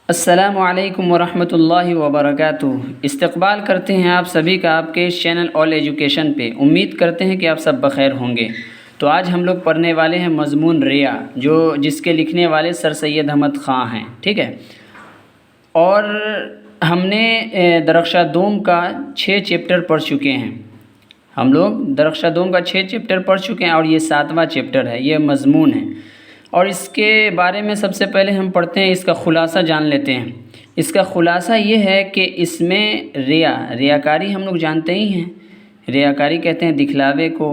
السلام علیکم ورحمۃ اللہ وبرکاتہ۔ استقبال کرتے ہیں آپ سبھی کا آپ کے چینل آل ایجوکیشن پہ۔ امید کرتے ہیں کہ آپ سب بخیر ہوں گے۔ تو آج ہم لوگ پڑھنے والے ہیں مضمون ریا، جس کے لکھنے والے سر سید احمد خاں ہیں، ٹھیک ہے۔ اور ہم نے درخشاں دوم کا 6 چیپٹر پڑھ چکے ہیں۔ ہم لوگ درخشاں دوم کا 6 چیپٹر پڑھ چکے ہیں اور یہ 7واں چیپٹر ہے، یہ مضمون ہے۔ اور اس کے بارے میں سب سے پہلے ہم پڑھتے ہیں، اس کا خلاصہ جان لیتے ہیں۔ اس کا خلاصہ یہ ہے کہ اس میں ریاکاری ہم لوگ جانتے ہی ہیں۔ ریاکاری کہتے ہیں دکھلاوے کو۔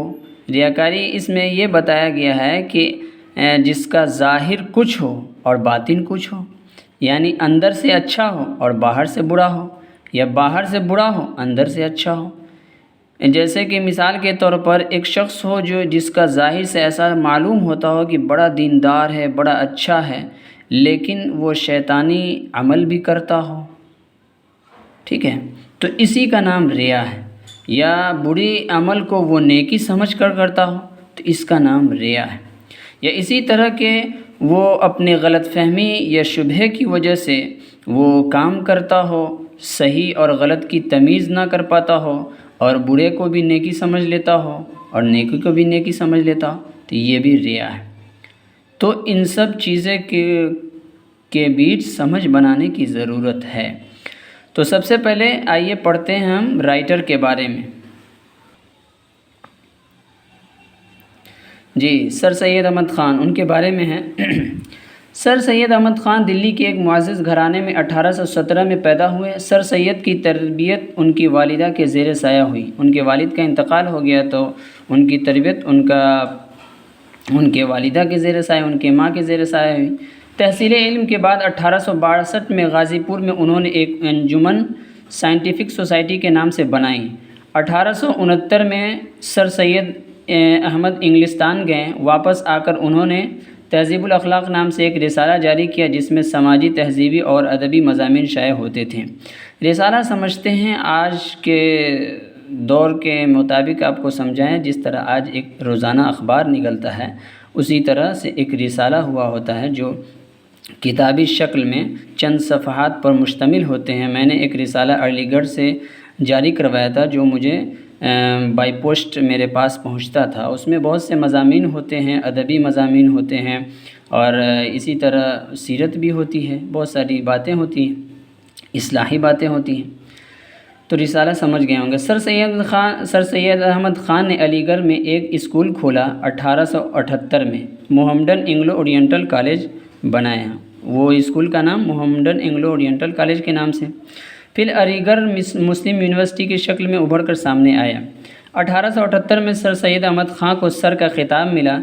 ریاکاری اس میں یہ بتایا گیا ہے کہ جس کا ظاہر کچھ ہو اور باطن کچھ ہو، یعنی اندر سے اچھا ہو اور باہر سے برا ہو، یا باہر سے برا ہو اندر سے اچھا ہو۔ جیسے کہ مثال کے طور پر ایک شخص ہو جس کا ظاہر سے ایسا معلوم ہوتا ہو کہ بڑا دیندار ہے، بڑا اچھا ہے، لیکن وہ شیطانی عمل بھی کرتا ہو، ٹھیک ہے، تو اسی کا نام ریا ہے۔ یا بری عمل کو وہ نیکی سمجھ کر کرتا ہو تو اس کا نام ریا ہے۔ یا اسی طرح کہ وہ اپنے غلط فہمی یا شبہے کی وجہ سے وہ کام کرتا ہو، صحیح اور غلط کی تمیز نہ کر پاتا ہو، اور برے کو بھی نیکی سمجھ لیتا ہو اور نیکی کو بھی نیکی سمجھ لیتا ہو، تو یہ بھی ریا ہے۔ تو ان سب چیزیں کے بیچ سمجھ بنانے کی ضرورت ہے۔ تو سب سے پہلے آئیے پڑھتے ہیں ہم رائٹر کے بارے میں۔ جی، سر سید احمد خان، ان کے بارے میں ہے۔ سر سید احمد خان دلی کے ایک معزز گھرانے میں 1817 میں پیدا ہوئے۔ سر سید کی تربیت ان کی والدہ کے زیر سایہ ہوئی۔ ان کے والد کا انتقال ہو گیا تو ان کی تربیت ان کے والدہ کے زیر سایہ، ان کے ماں کے زیر سایہ ہوئی۔ تحصیل علم کے بعد 1862 میں غازی پور میں انہوں نے ایک انجمن سائنٹیفک سوسائٹی کے نام سے بنائی۔ 1869 میں سر سید احمد انگلستان گئے۔ واپس آ کر انہوں نے تہذیب الاخلاق نام سے ایک رسالہ جاری کیا، جس میں سماجی، تہذیبی اور ادبی مضامین شائع ہوتے تھے۔ رسالہ سمجھتے ہیں آج کے دور کے مطابق آپ کو سمجھائیں، جس طرح آج ایک روزانہ اخبار نکلتا ہے، اسی طرح سے ایک رسالہ ہوا ہوتا ہے جو کتابی شکل میں چند صفحات پر مشتمل ہوتے ہیں۔ میں نے ایک رسالہ علی گڑھ سے جاری کروایا تھا، جو مجھے بائی پوسٹ میرے پاس پہنچتا تھا۔ اس میں بہت سے مضامین ہوتے ہیں، ادبی مضامین ہوتے ہیں، اور اسی طرح سیرت بھی ہوتی ہے، بہت ساری باتیں ہوتی ہیں، اصلاحی باتیں ہوتی ہیں۔ تو رسالہ سمجھ گئے ہوں گے۔ سر سید احمد خان نے علی گڑھ میں ایک اسکول کھولا۔ 1878 میں محمڈن انگلو اورینٹل کالج بنایا۔ وہ اسکول کا نام محمڈن انگلو اورینٹل کالج کے نام سے پھر علی گڑھ مسلم یونیورسٹی کی شکل میں ابھر کر سامنے آیا۔ 1878 میں سر سید احمد خان کو سر کا خطاب ملا،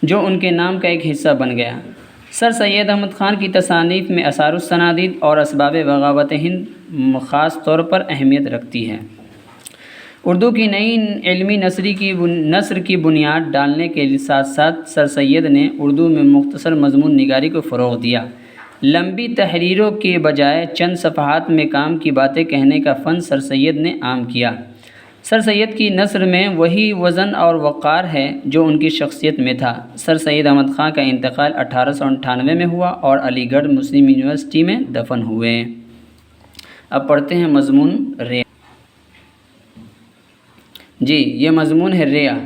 جو ان کے نام کا ایک حصہ بن گیا۔ سر سید احمد خان کی تصانیف میں آثار السنادید اور اسباب بغاوت ہند خاص طور پر اہمیت رکھتی ہے۔ اردو کی نئی علمی نثر کی بنیاد ڈالنے کے ساتھ ساتھ سر سید نے اردو میں مختصر مضمون نگاری کو فروغ دیا۔ لمبی تحریروں کے بجائے چند صفحات میں کام کی باتیں کہنے کا فن سر سید نے عام کیا۔ سر سید کی نثر میں وہی وزن اور وقار ہے جو ان کی شخصیت میں تھا۔ سر سید احمد خان کا انتقال 1898 میں ہوا اور علی گڑھ مسلم یونیورسٹی میں دفن ہوئے۔ اب پڑھتے ہیں مضمون ریا۔ جی، یہ مضمون ہے ریا۔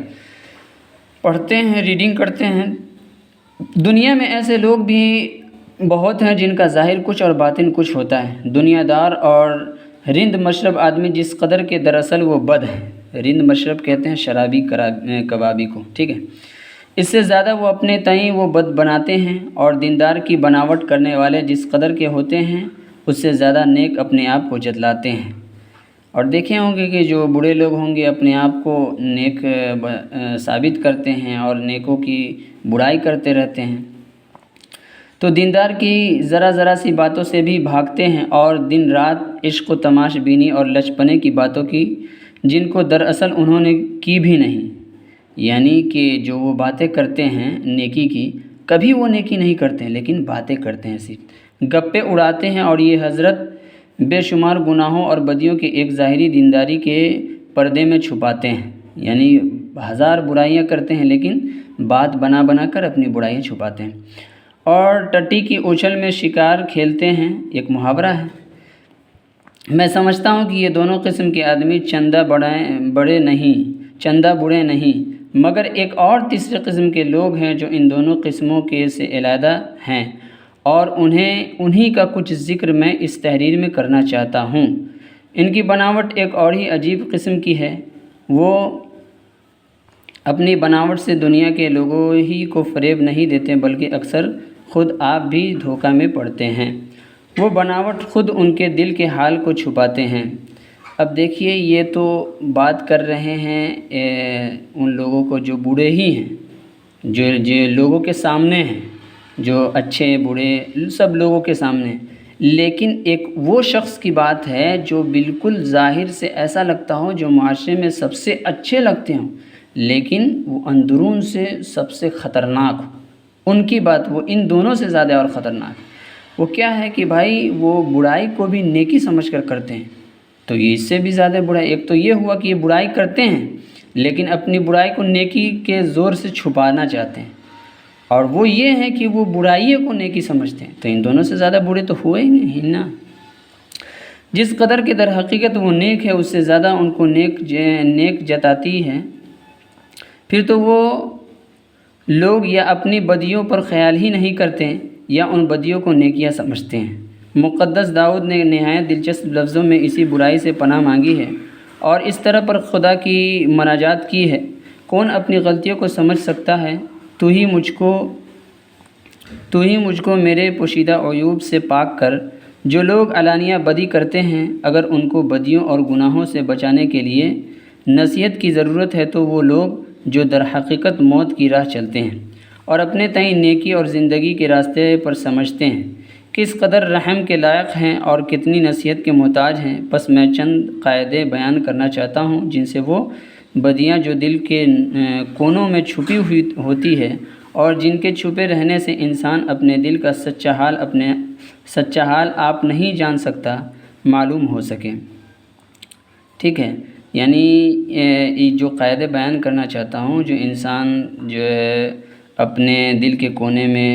پڑھتے ہیں، ریڈنگ کرتے ہیں۔ دنیا میں ایسے لوگ بھی بہت ہیں جن کا ظاہر کچھ اور باطن کچھ ہوتا ہے۔ دنیا دار اور رند مشرب آدمی جس قدر کے دراصل وہ بد ہیں۔ رند مشرب کہتے ہیں شرابی کبابی کو، ٹھیک ہے۔ اس سے زیادہ وہ اپنے تئیں وہ بد بناتے ہیں، اور دیندار کی بناوٹ کرنے والے جس قدر کے ہوتے ہیں اس سے زیادہ نیک اپنے آپ کو جتلاتے ہیں۔ اور دیکھے ہوں گے کہ جو برے لوگ ہوں گے اپنے آپ کو نیک ثابت کرتے ہیں اور نیکوں کی برائی کرتے رہتے ہیں۔ تو دیندار کی ذرا سی باتوں سے بھی بھاگتے ہیں، اور دن رات عشق و تماش بینی اور لچپنے کی باتوں کی، جن کو دراصل انہوں نے کی بھی نہیں، یعنی کہ جو وہ باتیں کرتے ہیں نیکی کی، کبھی وہ نیکی نہیں کرتے ہیں لیکن باتیں کرتے ہیں، صرف گپے اڑاتے ہیں، اور یہ حضرت بے شمار گناہوں اور بدیوں کے ایک ظاہری دینداری کے پردے میں چھپاتے ہیں، یعنی ہزار برائیاں کرتے ہیں لیکن بات بنا کر اپنی برائیاں چھپاتے ہیں۔ اور ٹٹی کی اونچل میں شکار کھیلتے ہیں، ایک محاورہ ہے۔ میں سمجھتا ہوں کہ یہ دونوں قسم کے آدمی چندہ بڑے نہیں، مگر ایک اور تیسرے قسم کے لوگ ہیں جو ان دونوں قسموں کے سے علیحدہ ہیں، اور انہی کا کچھ ذکر میں اس تحریر میں کرنا چاہتا ہوں۔ ان کی بناوٹ ایک اور ہی عجیب قسم کی ہے۔ وہ اپنی بناوٹ سے دنیا کے لوگوں ہی کو فریب نہیں دیتے بلکہ اکثر خود آپ بھی دھوکہ میں پڑتے ہیں۔ وہ بناوٹ خود ان کے دل کے حال کو چھپاتے ہیں۔ اب دیکھیے، یہ تو بات کر رہے ہیں ان لوگوں کو جو بوڑھے ہی ہیں، جو لوگوں کے سامنے ہیں، جو اچھے برے سب لوگوں کے سامنے۔ لیکن ایک وہ شخص کی بات ہے جو بالکل ظاہر سے ایسا لگتا ہو، جو معاشرے میں سب سے اچھے لگتے ہوں، لیکن وہ اندرون سے سب سے خطرناک ہو۔ ان کی بات وہ ان دونوں سے زیادہ اور خطرناک ہے۔ وہ کیا ہے کہ بھائی وہ برائی کو بھی نیکی سمجھ کر کرتے ہیں، تو یہ اس سے بھی زیادہ برا ہے۔ ایک تو یہ ہوا کہ یہ برائی کرتے ہیں لیکن اپنی برائی کو نیکی کے زور سے چھپانا چاہتے ہیں، اور وہ یہ ہے کہ وہ برائیوں کو نیکی سمجھتے ہیں، تو ان دونوں سے زیادہ برے تو ہوئے ہی نہیں نا۔ جس قدر کے در حقیقت وہ نیک ہے، اس سے زیادہ ان کو نیک جتاتی ہے۔ پھر تو وہ لوگ یا اپنی بدیوں پر خیال ہی نہیں کرتے یا ان بدیوں کو نیکیاں سمجھتے ہیں۔ مقدس داؤد نے نہایت دلچسپ لفظوں میں اسی برائی سے پناہ مانگی ہے اور اس طرح پر خدا کی مناجات کی ہے: کون اپنی غلطیوں کو سمجھ سکتا ہے؟ تو ہی مجھ کو میرے پوشیدہ عیوب سے پاک کر۔ جو لوگ علانیہ بدی کرتے ہیں، اگر ان کو بدیوں اور گناہوں سے بچانے کے لیے نصیحت کی ضرورت ہے تو وہ لوگ جو در حقیقت موت کی راہ چلتے ہیں اور اپنے تئیں نیکی اور زندگی کے راستے پر سمجھتے ہیں، کس قدر رحم کے لائق ہیں اور کتنی نصیحت کے محتاج ہیں۔ بس میں چند قاعدے بیان کرنا چاہتا ہوں جن سے وہ بدیاں جو دل کے کونوں میں چھپی ہوئی ہوتی ہے اور جن کے چھپے رہنے سے انسان اپنے دل کا سچا حال آپ نہیں جان سکتا، معلوم ہو سکے۔ ٹھیک ہے، یعنی جو قاعدے بیان کرنا چاہتا ہوں، جو انسان جو اپنے دل کے کونے میں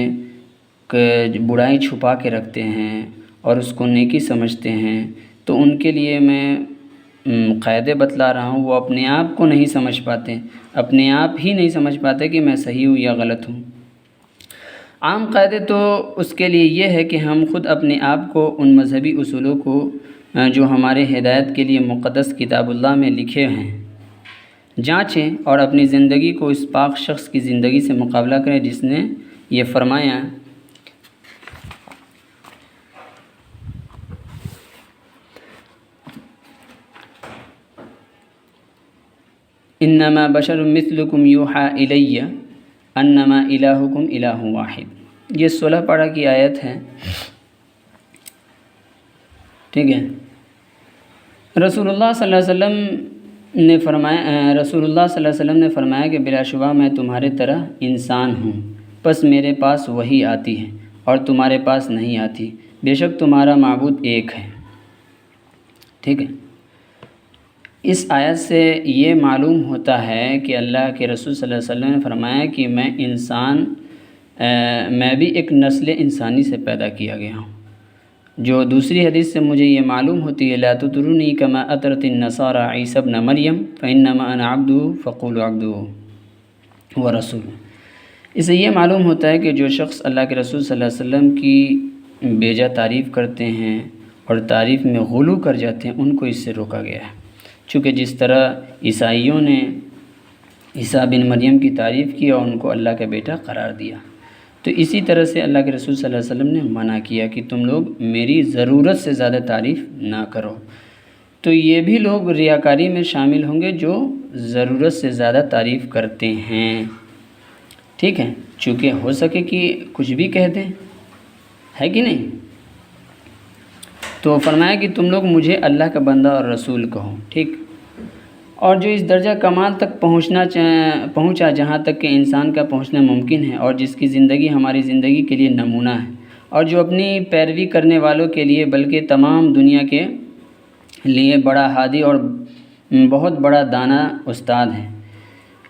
برائی چھپا کے رکھتے ہیں اور اس کو نیکی سمجھتے ہیں، تو ان کے لیے میں قاعدے بتلا رہا ہوں۔ وہ اپنے آپ کو نہیں سمجھ پاتے، اپنے آپ ہی نہیں سمجھ پاتے کہ میں صحیح ہوں یا غلط ہوں۔ عام قاعدے تو اس کے لیے یہ ہے کہ ہم خود اپنے آپ کو ان مذہبی اصولوں کو جو ہمارے ہدایت کے لیے مقدس کتاب اللہ میں لکھے ہیں جانچیں اور اپنی زندگی کو اس پاک شخص کی زندگی سے مقابلہ کریں جس نے یہ فرمایا: انما بشر مثلکم یوحی الی انما الہکم الہ واحد۔ یہ 16 پارہ کی آیت ہے۔ ٹھیک ہے، رسول اللہ صلی اللہ علیہ وسلم نے فرمایا کہ بلا شبہ میں تمہارے طرح انسان ہوں، پس میرے پاس وحی آتی ہے اور تمہارے پاس نہیں آتی، بے شک تمہارا معبود ایک ہے۔ ٹھیک ہے، اس آیت سے یہ معلوم ہوتا ہے کہ اللہ کے رسول صلی اللہ علیہ وسلم نے فرمایا کہ میں بھی ایک نسل انسانی سے پیدا کیا گیا ہوں۔ جو دوسری حدیث سے مجھے یہ معلوم ہوتی ہے: لا تطرونی کما اطرت النصارى عیسی ابن مریم فانما انا عبدہ فقولوا عبدہ ورسولہ۔ اس سے یہ معلوم ہوتا ہے کہ جو شخص اللہ کے رسول صلی اللہ علیہ وسلم کی بیجا تعریف کرتے ہیں اور تعریف میں غلو کر جاتے ہیں، ان کو اس سے روکا گیا ہے۔ چونکہ جس طرح عیسائیوں نے عیسیٰ بن مریم کی تعریف کی اور ان کو اللہ کا بیٹا قرار دیا، تو اسی طرح سے اللہ کے رسول صلی اللہ علیہ وسلم نے منع کیا کہ تم لوگ میری ضرورت سے زیادہ تعریف نہ کرو۔ تو یہ بھی لوگ ریاکاری میں شامل ہوں گے جو ضرورت سے زیادہ تعریف کرتے ہیں۔ ٹھیک ہے، چونکہ ہو سکے کہ کچھ بھی کہہ دیں، ہے کہ نہیں؟ تو فرمایا کہ تم لوگ مجھے اللہ کا بندہ اور رسول کہو۔ ٹھیک، اور جو اس درجہ کمال تک پہنچا جہاں تک کہ انسان کا پہنچنا ممکن ہے، اور جس کی زندگی ہماری زندگی کے لیے نمونہ ہے، اور جو اپنی پیروی کرنے والوں کے لیے بلکہ تمام دنیا کے لیے بڑا ہادی اور بہت بڑا دانا استاد ہے۔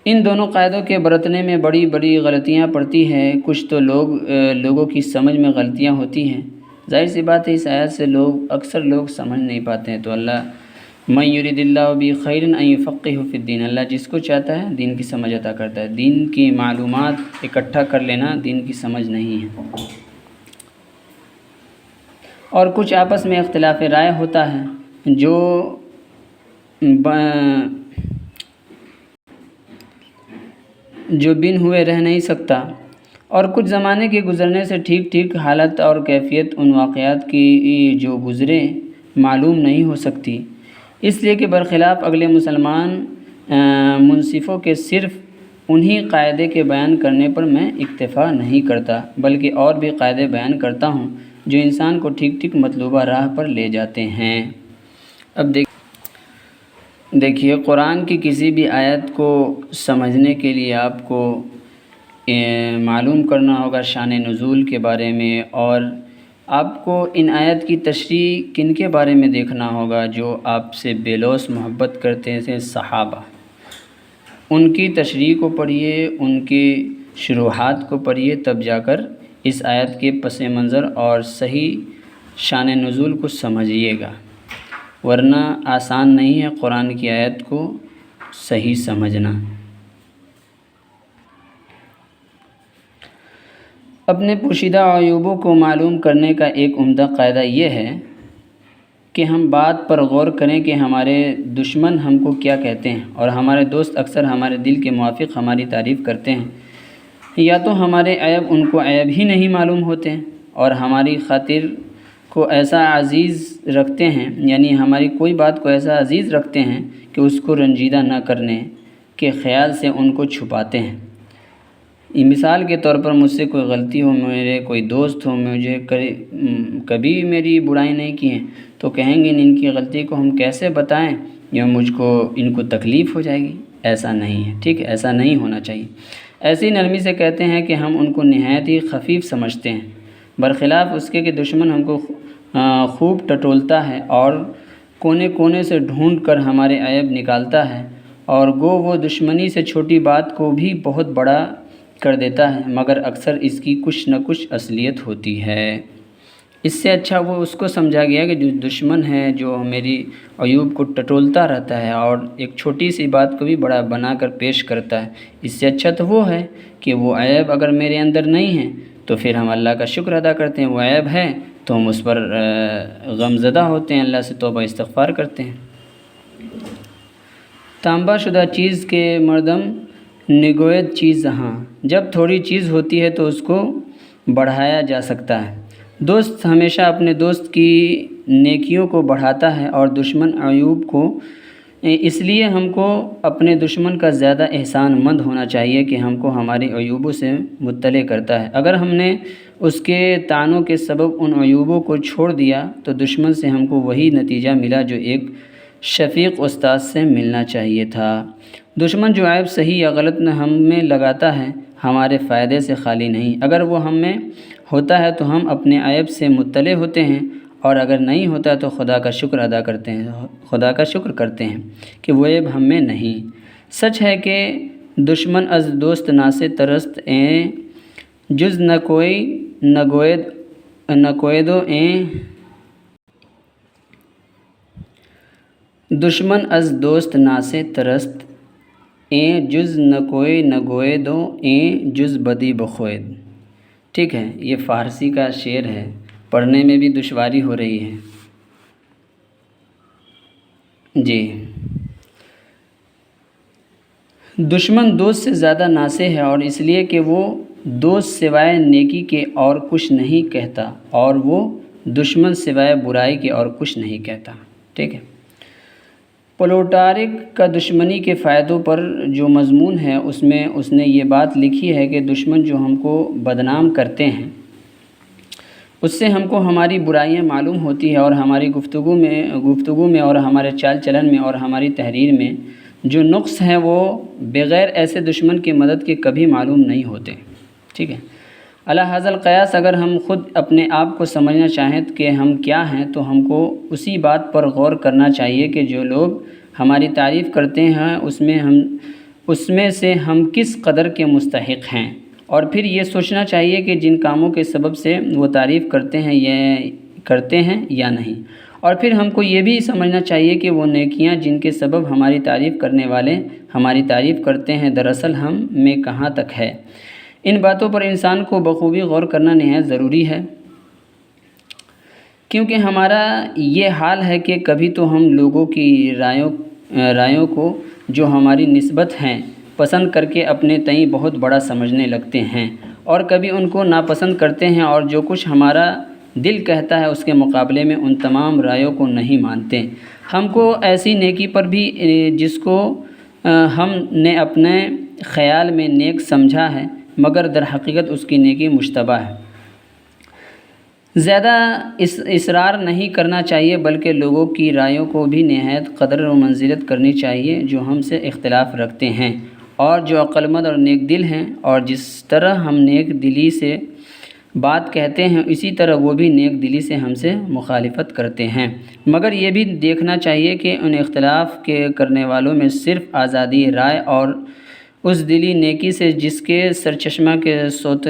ان دونوں قاعدوں کے برتنے میں بڑی بڑی غلطیاں پڑتی ہیں۔ کچھ تو لوگوں کی سمجھ میں غلطیاں ہوتی ہیں۔ ظاہر سی بات ہے اس آیت سے اکثر لوگ سمجھ نہیں پاتے ہیں۔ تو اللہ من یرید اللہ بہ خیرا ان یفقہہ فی الدین، اللہ جس کو چاہتا ہے دین کی سمجھ عطا کرتا ہے۔ دین کی معلومات اکٹھا کر لینا دین کی سمجھ نہیں ہے۔ اور کچھ آپس میں اختلاف رائے ہوتا ہے جو بن ہوئے رہ نہیں سکتا، اور کچھ زمانے کے گزرنے سے ٹھیک ٹھیک حالت اور کیفیت ان واقعات کی جو گزرے معلوم نہیں ہو سکتی۔ اس لیے کہ برخلاف اگلے مسلمان منصفوں کے صرف انہی قاعدے کے بیان کرنے پر میں اکتفا نہیں کرتا، بلکہ اور بھی قاعدے بیان کرتا ہوں جو انسان کو ٹھیک ٹھیک مطلوبہ راہ پر لے جاتے ہیں۔ اب دیکھیے قرآن کی کسی بھی آیت کو سمجھنے کے لیے آپ کو معلوم کرنا ہوگا شان نزول کے بارے میں، اور آپ کو ان آیت کی تشریح کن کے بارے میں دیکھنا ہوگا؟ جو آپ سے بے لوث محبت کرتے تھے صحابہ، ان کی تشریح کو پڑھیے، ان کی شروحات کو پڑھیے، تب جا کر اس آیت کے پس منظر اور صحیح شان نزول کو سمجھیے گا، ورنہ آسان نہیں ہے قرآن کی آیت کو صحیح سمجھنا۔ اپنے پوشیدہ عیوبوں کو معلوم کرنے کا ایک عمدہ قاعدہ یہ ہے کہ ہم بات پر غور کریں کہ ہمارے دشمن ہم کو کیا کہتے ہیں، اور ہمارے دوست اکثر ہمارے دل کے موافق ہماری تعریف کرتے ہیں، یا تو ہمارے عیب ان کو عیب ہی نہیں معلوم ہوتے ہیں اور ہماری خاطر کو ایسا عزیز رکھتے ہیں، یعنی ہماری کوئی بات کو ایسا عزیز رکھتے ہیں کہ اس کو رنجیدہ نہ کرنے کے خیال سے ان کو چھپاتے ہیں۔ مثال کے طور پر مجھ سے کوئی غلطی ہو، میرے کوئی دوست ہو، مجھے کبھی میری برائی نہیں کی ہے، تو کہیں گے ان کی غلطی کو ہم کیسے بتائیں یا ان کو تکلیف ہو جائے گی۔ ایسا نہیں ہے، ٹھیک ہے، ایسا نہیں ہونا چاہیے۔ ایسی نرمی سے کہتے ہیں کہ ہم ان کو نہایت ہی خفیف سمجھتے ہیں، برخلاف اس کے کہ دشمن ہم کو خوب ٹٹولتا ہے اور کونے کونے سے ڈھونڈ کر ہمارے عیب نکالتا ہے، اور وہ دشمنی سے چھوٹی بات کو بھی بہت بڑا کر دیتا ہے، مگر اکثر اس کی کچھ نہ کچھ اصلیت ہوتی ہے۔ اس سے اچھا وہ اس کو سمجھا گیا کہ جو دشمن ہے، جو میری عیوب کو ٹٹولتا رہتا ہے اور ایک چھوٹی سی بات کو بھی بڑا بنا کر پیش کرتا ہے، اس سے اچھا تو وہ ہے کہ وہ عیب اگر میرے اندر نہیں ہے تو پھر ہم اللہ کا شکر ادا کرتے ہیں، وہ عیب ہے تو ہم اس پر غم زدہ ہوتے ہیں، اللہ سے توبہ استغفار کرتے ہیں۔ تانبہ شدہ چیز کے مردم نگوید چیز ہاں، جب تھوڑی چیز ہوتی ہے تو اس کو بڑھایا جا سکتا ہے۔ دوست ہمیشہ اپنے دوست کی نیکیوں کو بڑھاتا ہے اور دشمن عیوب کو، اس لیے ہم کو اپنے دشمن کا زیادہ احسان مند ہونا چاہیے کہ ہم کو ہمارے عیوبوں سے مطلع کرتا ہے۔ اگر ہم نے اس کے طعنوں کے سبب ان عیوبوں کو چھوڑ دیا تو دشمن سے ہم کو وہی نتیجہ ملا جو ایک شفیق استاد سے ملنا چاہیے تھا۔ دشمن جو عیب صحیح یا غلط نہ ہم میں لگاتا ہے، ہمارے فائدے سے خالی نہیں۔ اگر وہ ہم میں ہوتا ہے تو ہم اپنے عیب سے مطلع ہوتے ہیں، اور اگر نہیں ہوتا تو خدا کا شکر کرتے ہیں کہ وہ عیب ہم میں نہیں۔ سچ ہے کہ دشمن از دوست ناسے ترست ہیں، جز نہ کوئی نگویدو ہیں۔ دشمن از دوست ناسے ترست ہیں، جز نہ کوئی نگویدو ہیں، جز بدی بخوید۔ ٹھیک ہے، یہ فارسی کا شعر ہے، پڑھنے میں بھی دشواری ہو رہی ہے جی۔ دشمن دوست سے زیادہ ناسے ہے، اور اس لیے کہ وہ دوست سوائے نیکی کے اور کچھ نہیں کہتا، اور وہ دشمن سوائے برائی کے اور کچھ نہیں کہتا۔ ٹھیک ہے، پلوٹارک کا دشمنی کے فائدوں پر جو مضمون ہے اس میں اس نے یہ بات لکھی ہے کہ دشمن جو ہم کو بدنام کرتے ہیں اس سے ہم کو ہماری برائیاں معلوم ہوتی ہے، اور ہماری گفتگو میں اور ہمارے چال چلن میں اور ہماری تحریر میں جو نقص ہیں وہ بغیر ایسے دشمن کی مدد کے کبھی معلوم نہیں ہوتے۔ ٹھیک ہے، علی ھذا القیاس اگر ہم خود اپنے آپ کو سمجھنا چاہیں کہ ہم کیا ہیں تو ہم کو اسی بات پر غور کرنا چاہیے کہ جو لوگ ہماری تعریف کرتے ہیں اس میں سے ہم کس قدر کے مستحق ہیں، اور پھر یہ سوچنا چاہیے کہ جن کاموں کے سبب سے وہ تعریف کرتے ہیں یا نہیں، اور پھر ہم کو یہ بھی سمجھنا چاہیے کہ وہ نیکیاں جن کے سبب ہماری تعریف کرنے والے ہماری تعریف کرتے ہیں دراصل ہم میں کہاں تک ہے۔ ان باتوں پر انسان کو بخوبی غور کرنا نہایت ضروری ہے، کیونکہ ہمارا یہ حال ہے کہ کبھی تو ہم لوگوں کی رائوں کو جو ہماری نسبت ہیں پسند کر کے اپنے تئیں بہت بڑا سمجھنے لگتے ہیں، اور کبھی ان کو ناپسند کرتے ہیں اور جو کچھ ہمارا دل کہتا ہے اس کے مقابلے میں ان تمام رائوں کو نہیں مانتے۔ ہم کو ایسی نیکی پر بھی جس کو ہم نے اپنے خیال میں نیک سمجھا ہے مگر در حقیقت اس کی نیکی مشتبہ ہے، زیادہ اصرار نہیں کرنا چاہیے، بلکہ لوگوں کی رائوں کو بھی نہایت قدر و منزلت کرنی چاہیے جو ہم سے اختلاف رکھتے ہیں اور جو عقلمند اور نیک دل ہیں، اور جس طرح ہم نیک دلی سے بات کہتے ہیں اسی طرح وہ بھی نیک دلی سے ہم سے مخالفت کرتے ہیں، مگر یہ بھی دیکھنا چاہیے کہ ان اختلاف کے کرنے والوں میں صرف آزادی رائے اور اس دلی نیکی سے جس کے سرچشمہ کے صوت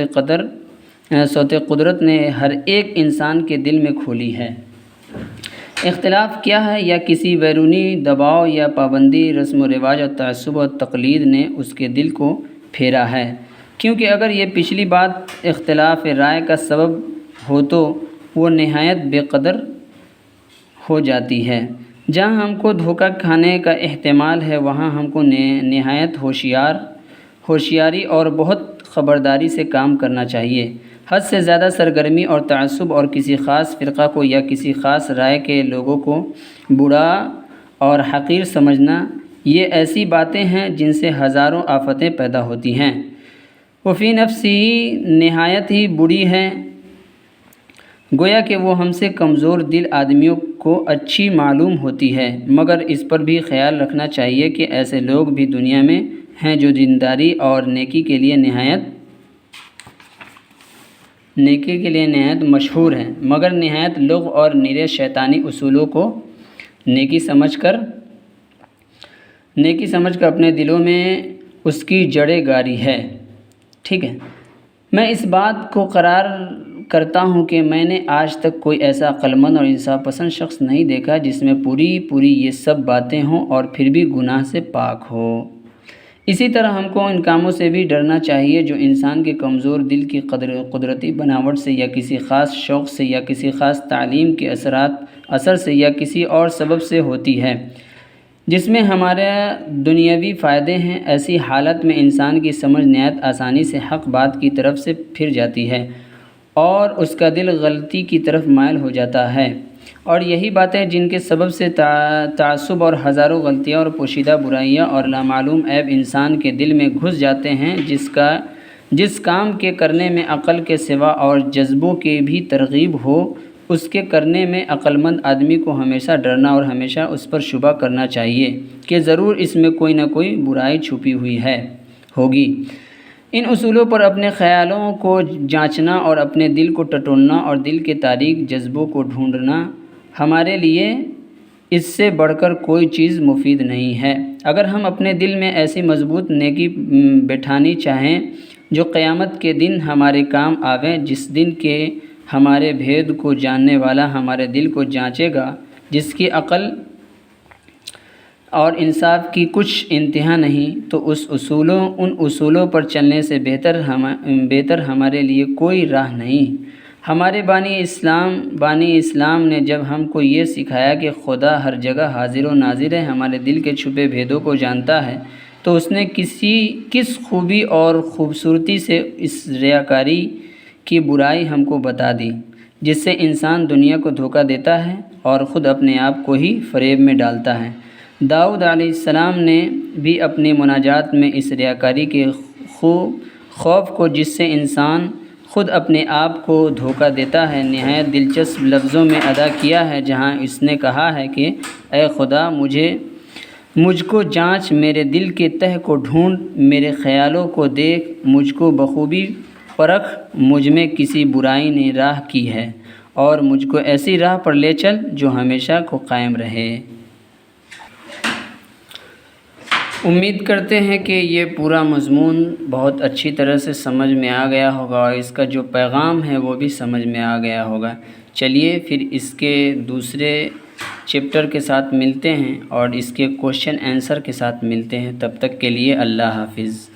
قدرت نے ہر ایک انسان کے دل میں کھولی ہے۔ اختلاف کیا ہے؟ یا کسی بیرونی دباؤ یا پابندی، رسم و رواج اور تعصب و تقلید نے اس کے دل کو پھیرا ہے، کیونکہ اگر یہ پچھلی بات اختلاف رائے کا سبب ہو تو وہ نہایت بے قدر ہو جاتی ہے۔ جہاں ہم کو دھوکہ کھانے کا احتمال ہے وہاں ہم کو نہایت ہوشیاری اور بہت خبرداری سے کام کرنا چاہیے۔ حد سے زیادہ سرگرمی اور تعصب اور کسی خاص فرقہ کو یا کسی خاص رائے کے لوگوں کو برا اور حقیر سمجھنا، یہ ایسی باتیں ہیں جن سے ہزاروں آفتیں پیدا ہوتی ہیں، وہ فی نفسی نہایت ہی بری ہیں، گویا کہ وہ ہم سے کمزور دل آدمیوں کو اچھی معلوم ہوتی ہے، مگر اس پر بھی خیال رکھنا چاہیے کہ ایسے لوگ بھی دنیا میں ہیں جو دینداری اور نیکی کے لیے نہایت مشہور ہیں، مگر نہایت لغو اور نرے شیطانی اصولوں کو نیکی سمجھ کر اپنے دلوں میں اس کی جڑیں گاری ہے۔ ٹھیک ہے، میں اس بات کو قرار کرتا ہوں کہ میں نے آج تک کوئی ایسا عقلمند اور انصاف پسند شخص نہیں دیکھا جس میں پوری یہ سب باتیں ہوں اور پھر بھی گناہ سے پاک ہو۔ اسی طرح ہم کو ان کاموں سے بھی ڈرنا چاہیے جو انسان کے کمزور دل کی قدرتی بناوٹ سے یا کسی خاص شوق سے یا کسی خاص تعلیم کے اثر سے یا کسی اور سبب سے ہوتی ہے، جس میں ہمارے دنیاوی فائدے ہیں۔ ایسی حالت میں انسان کی سمجھ نہایت آسانی سے حق بات کی طرف سے پھر جاتی ہے اور اس کا دل غلطی کی طرف مائل ہو جاتا ہے، اور یہی باتیں جن کے سبب سے تعصب اور ہزاروں غلطیاں اور پوشیدہ برائیاں اور لامعلوم عیب انسان کے دل میں گھس جاتے ہیں، جس کام کے کرنے میں عقل کے سوا اور جذبوں کی بھی ترغیب ہو اس کے کرنے میں عقل مند آدمی کو ہمیشہ ڈرنا اور ہمیشہ اس پر شبہ کرنا چاہیے کہ ضرور اس میں کوئی نہ کوئی برائی چھپی ہوئی ہوگی۔ ان اصولوں پر اپنے خیالوں کو جانچنا اور اپنے دل کو ٹٹولنا اور دل کے تاریک جذبوں کو ڈھونڈنا ہمارے لیے اس سے بڑھ کر کوئی چیز مفید نہیں ہے۔ اگر ہم اپنے دل میں ایسی مضبوط نیکی بٹھانی چاہیں جو قیامت کے دن ہمارے کام آوے، جس دن کے ہمارے بھید کو جاننے والا ہمارے دل کو جانچے گا، جس کی عقل اور انصاف کی کچھ انتہا نہیں، تو ان اصولوں پر چلنے سے بہتر ہمارے لیے کوئی راہ نہیں۔ ہمارے بانی اسلام نے جب ہم کو یہ سکھایا کہ خدا ہر جگہ حاضر و ناظر ہے، ہمارے دل کے چھپے بھیدوں کو جانتا ہے، تو اس نے کس خوبی اور خوبصورتی سے اس ریاکاری کی برائی ہم کو بتا دی جس سے انسان دنیا کو دھوکہ دیتا ہے اور خود اپنے آپ کو ہی فریب میں ڈالتا ہے۔ داؤد علیہ السلام نے بھی اپنی مناجات میں اس ریاکاری کے خوف کو جس سے انسان خود اپنے آپ کو دھوکہ دیتا ہے نہایت دلچسپ لفظوں میں ادا کیا ہے، جہاں اس نے کہا ہے کہ اے خدا مجھ کو جانچ، میرے دل کے تہ کو ڈھونڈ، میرے خیالوں کو دیکھ، مجھ کو بخوبی پرکھ، مجھ میں کسی برائی نے راہ کی ہے اور مجھ کو ایسی راہ پر لے چل جو ہمیشہ کو قائم رہے۔ امید کرتے ہیں کہ یہ پورا مضمون بہت اچھی طرح سے سمجھ میں آ گیا ہوگا اور اس کا جو پیغام ہے وہ بھی سمجھ میں آ گیا ہوگا۔ چلیے پھر اس کے دوسرے چیپٹر کے ساتھ ملتے ہیں اور اس کے کوشچن آنسر کے ساتھ ملتے ہیں۔ تب تک کے لیے اللہ حافظ۔